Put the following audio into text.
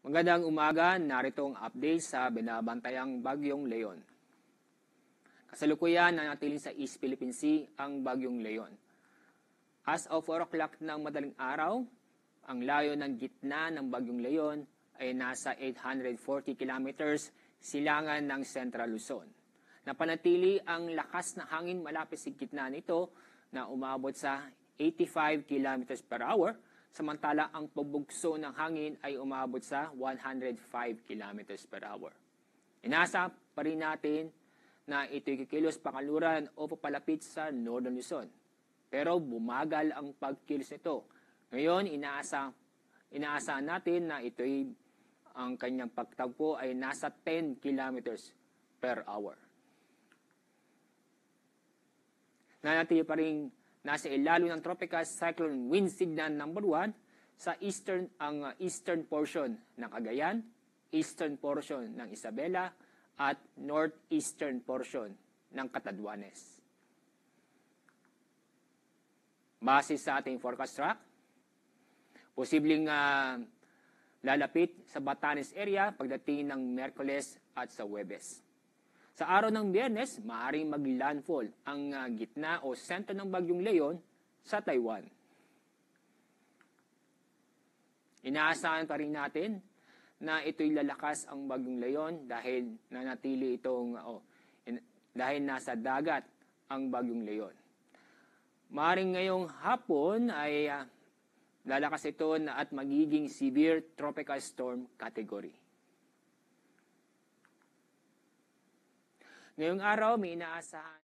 Magandang umaga, narito ang update sa binabantayang Bagyong Leon. Kasalukuyan nanatiling sa East Philippine Sea ang Bagyong Leon. As of 4 o'clock ng madaling araw, ang layo ng gitna ng Bagyong Leon ay nasa 840 kilometers silangan ng Central Luzon. Napanatili ang lakas na hangin malapit sa gitna nito na umabot sa 85 kilometers per hour, samantala ang pagbugso ng hangin ay umabot sa 105 kilometers per hour. Inasa pa rin natin na ito'y kikilos pakaluran o papalapit sa Northern Luzon. Pero bumagal ang pagkilos nito. Ngayon, inaasahan natin na ito'y ang kanyang pagtagpo ay nasa 10 kilometers per hour. Nanatili pa rin nasa ilalo ng tropical cyclone wind signal number 1 sa eastern portion ng Cagayan, eastern portion ng Isabela, at northeastern portion ng Catanduanes. Base sa ating forecast track, posibleng lalapit sa Batanes area pagdating ng Miyerkules at sa Huwebes. Sa araw ng Biyernes, maaaring mag-landfall ang gitna o sentro ng Bagyong Leon sa Taiwan. Inaasahan pa rin natin na ito'y lalakas ang Bagyong Leon dahil nanatili dahil nasa dagat ang Bagyong Leon. Maaaring ngayong hapon ay lalakas ito at magiging severe tropical storm category. Ngayong araw, may inaasahan